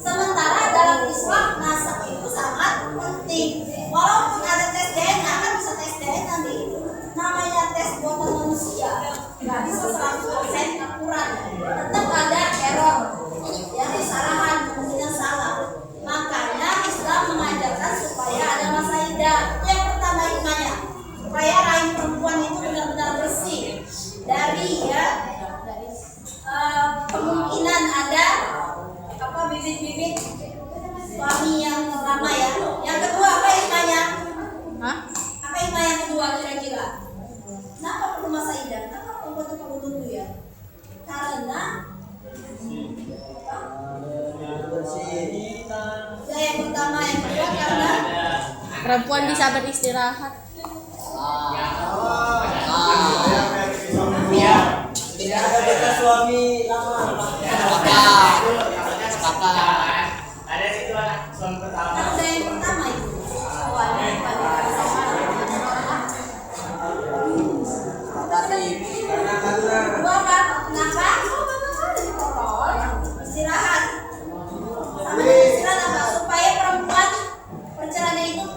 Sementara dalam Islam nasab itu sangat penting. Walaupun ada tes DNA, kan bisa tes DNA nih. Namanya tes buatan manusia, nggak bisa 100% akurat. Tetap ada error, ya kesalahan, kemungkinan salah. Makanya Islam mengajarkan supaya ada masa idah. Yang pertama hikmahnya, supaya rahim perempuan itu benar-benar bersih dari kemungkinan ada bibit-bibit suami yang lama ya. Yang kedua apa hikmahnya? Hah? Apa hikmah yang kedua kira-kira? Kenapa perlu masa idah? Kenapa perempuan itu perlu dulu ya? Karena ya, yang pertama, yang kedua karena Perempuan bisa beristirahat. Tidak ada bekas suami lama. Sepakat. Ada situ anak suami pertama. ada yang pertama itu awalnya pada kedua kan kenapa? Istirahat. Sama dengan istirahat apa? Supaya perempuan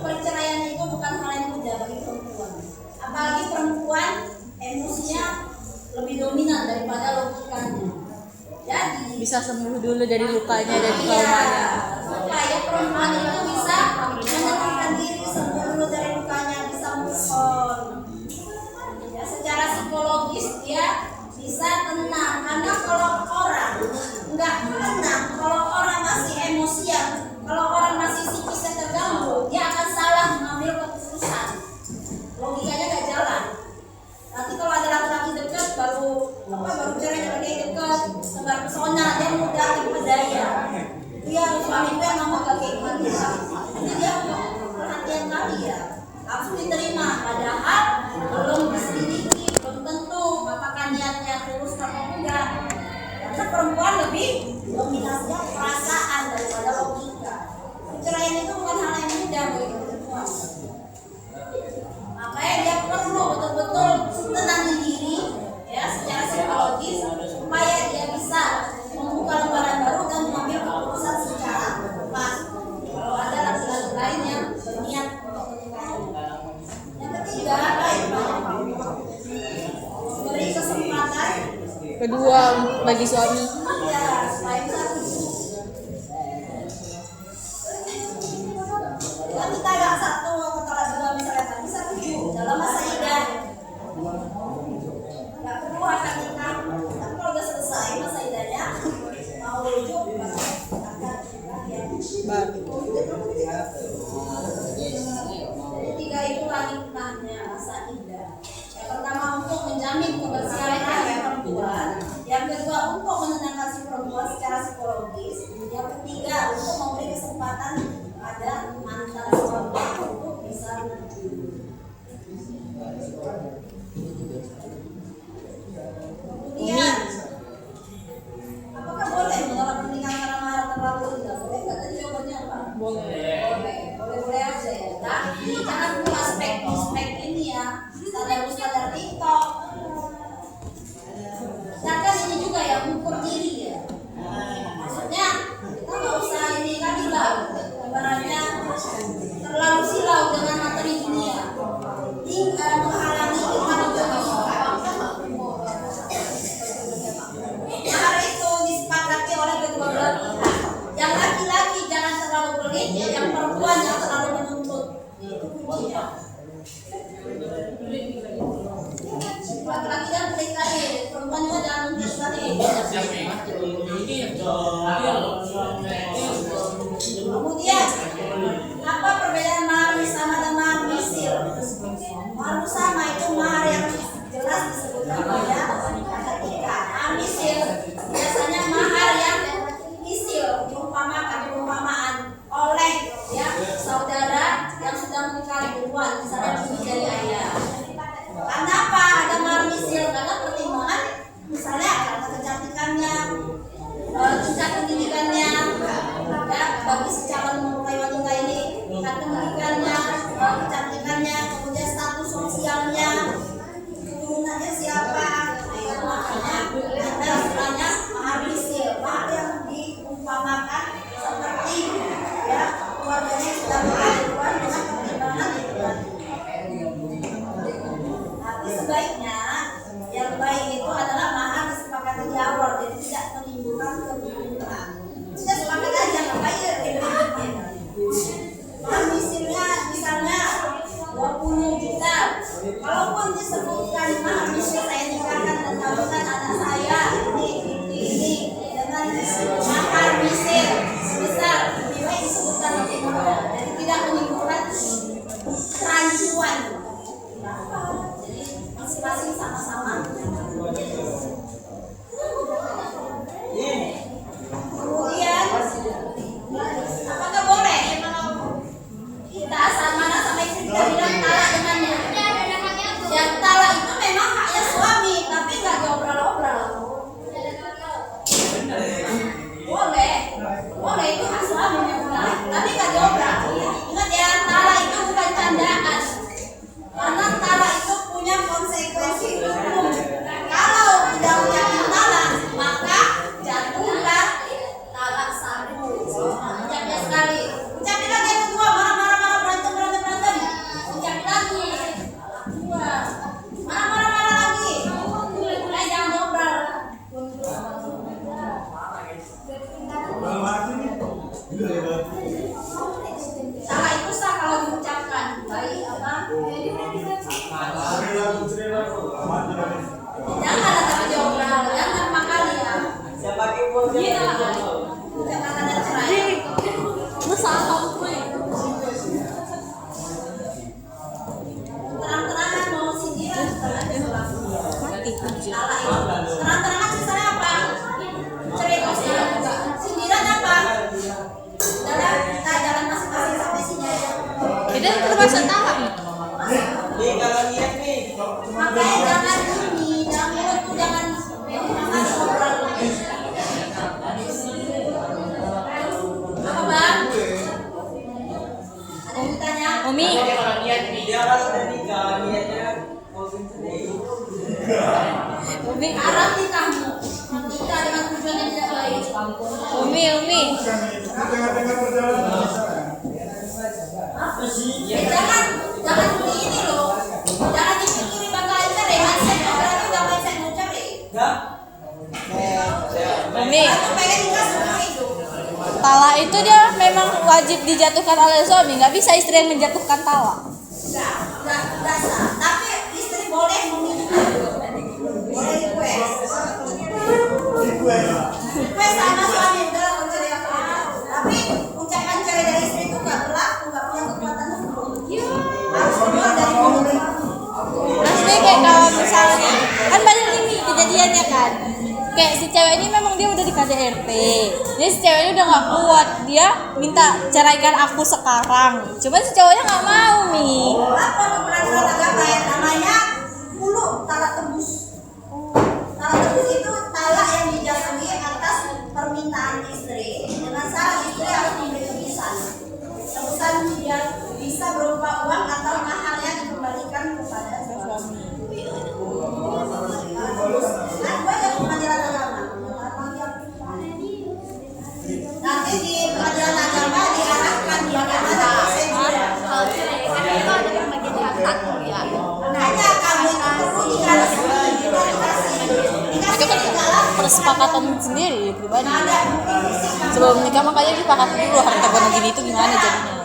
perceraian itu bukan hal yang mudah bagi perempuan. Apalagi perempuan emosinya lebih dominan daripada logikanya. Jadi Bisa sembuh dulu dari lukanya dan iya, traumanya. supaya perempuan itu bisa menenangkan diri, sembuh dulu dari lukanya, bisa move on. Ya, secara psikologis dia bisa tenang. Karena kalau orang nggak tenang, kalau orang masih emosian, kalau orang masih psikisnya terganggu, dia akan salah mengambil keputusan. Logikanya nggak jalan. Nanti kalau ada laki-laki dekat baru cerai lagi dekat, sebar pesona, dia mudah diperdaya. Dia suami gue yang ngomong gak kayak gini ya. Jadi dia perhatian kali ya, langsung diterima. Padahal belum diselidiki, belum tentu apakah niatnya tulus atau enggak. Karena perempuan lebih dominasinya perasaan daripada logika. Perceraian itu bukan hal yang mudah bagi perempuan. Makanya dia perlu betul-betul tenangin diri ya secara psikologis supaya dia bisa membuka lembaran baru dan mengambil keputusan secara tepat. Kalau ada laki-laki lain yang berniat untuk menikahinya. Yang ketiga, beri kesempatan Kedua bagi suami. ya supaya bisa tujuh. Kalau kita yang satu atau dua misalnya bisa tujuh dalam masa idah. Nggak perlu akan nikah, tapi kalau udah selesai masa idahnya mau rujuk akan ya. Jadi tiga itulah hikmahnya masa idah. Yang pertama untuk menjamin kebersihan rahim perempuan, yang kedua untuk menenangkan si perempuan secara psikologis, yang ketiga untuk memberi kesempatan pada mantan suami untuk bisa rujuk. Kemudian, apakah boleh menolak pernikahan karena mahar terlalu rendah? Boleh nggak? Tadi jawabannya apa? Boleh aja ya. Tapi jangan lupa spek ini ya, standar TikTok. Sedangkan ini juga ya, mengukur diri ya. Maksudnya kita nggak usah ini lagi lah, ibaratnya terlalu silau dengan materi dunia. Hingga menghalangi iman juga. Mahar itu disepakati oleh kedua belah pihak. Yang laki-laki jangan terlalu pelit, yang perempuan jangan terlalu menuntut. Itu kuncinya. Laki-laki jangan pelit lagi, perempuan juga jangan menuntut lagi. Kemudian, apa perbedaan mahar bersama dan mahar misil? Mahar bersama itu mahar yang jelas disebutkan pada ketika misil biasanya mahar yang misil diumpamakan oleh ya saudara yang sudah menikah duluan, misalnya bibi dari ayah. Kenapa ada mahar misil? Karena pertimbangan misalnya karena kecantikannya, tingkat pendidikannya, ya bagi si calon mempelai wanita ini tingkat pendidikannya, kecantikannya, kemudian status sosialnya, keturunannya siapa, makanya ada istilahnya mahar misil. itu hak suami. Tapi nggak diobrak. Ingat ya, talak itu bukan candaan. Karena talak itu punya konsekuensi hukum. Kalau tidak ucapin talak, maka jatuhlah talak satu. Ucapnya sekali. Ucapin lagi yang kedua, marah-marah berantem. Ucapin lagi. Dua. Marah-marah lagi. Mulai jangan ngobrol. Talak itu sah kalau diucapkan. Baik apa? Jangan ada tapi diobrol. Jangan makali ya. Iya. Jangan ada cerai. Masalah gue. Terang-terangan mau sindiran setelah diulang. Mati aja. Talak itu. Terang-terangan sisanya apa? Cerai kosnya. Sindiran apa? Kita jalan masing-masing sampai sini aja. Itu termasuk talak nih. Nih kalau lihat nih, Makanya jangan ini, jangan mulut tuh jangan ngobrol. Apa bang? Ada yang ditanya? Umi, dia kalau udah nikah niatnya mau sendiri. Umi, Haram nikahmu. Nikah dengan tujuan yang tidak baik. Umi. Jangan begini loh. Jangan dipikiri bakal cerai. Mindset berarti udah mindset mau cerai. Umi. Aku pengen nikah seumur hidup. Talak itu dia memang wajib dijatuhkan oleh suami, nggak bisa istri yang menjatuhkan talak. Enggak sah. Tapi istri boleh meminta. Boleh request sama suami udah lah cerai apa aja. Tapi ucapan cerai dari istri itu nggak berlaku, nggak punya kekuatan hukum. Harus keluar dari mulut. Asli kayak kalau misalnya kan banyak ini kejadiannya kan, kayak si cewek ini memang dia udah di KDRT, jadi si cewek ini udah nggak kuat, dia minta ceraikan aku sekarang, cuman si cowoknya nggak mau nih. Apa keberanian agama yang namanya mulu talak tebus. Talak tebus itu talak yang dijatuhi atas permintaan istri dengan syarat istri harus memberi tebusan. Tebusan yang bisa berupa uang atau mahar yang dikembalikan kepada suami. Nah, banyak pengadilan agama. Nanti di pengadilan agama diarahkan bagaimana prosedurnya. Makanya kamu itu perlu dikasih. Itu kan persepakatan sendiri pribadi. Sebelum nikah makanya disepakati dulu harta gono gini itu gimana jadinya.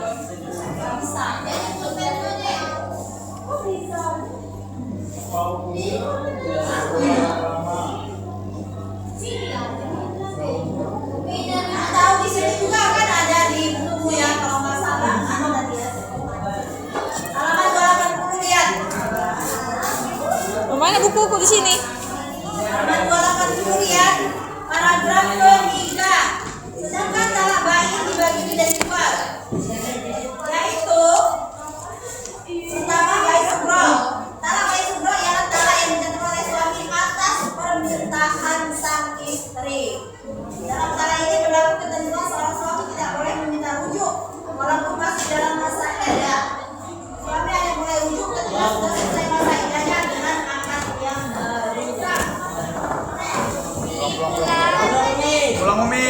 Tahu di sini juga kan ada di buku ya kalau nggak salah ada tadi ya. Halaman 280 lihat. Mana buku-buku di sini? Halaman 280 lihat paragraf ketiga. Sedangkan talak bain dibagi menjadi dua, yaitu pertama bain sugro. Talak bain sugro ialah talak yang dijatuhkan oleh suami atas permintaan sang istri. Dalam talak ini berlaku ketentuan seorang suami tidak boleh meminta rujuk walaupun masih dalam masa iddah. Suami hanya boleh rujuk ketika sudah selesai masa iddahnya dengan akad yang berulang. Pulang Umi.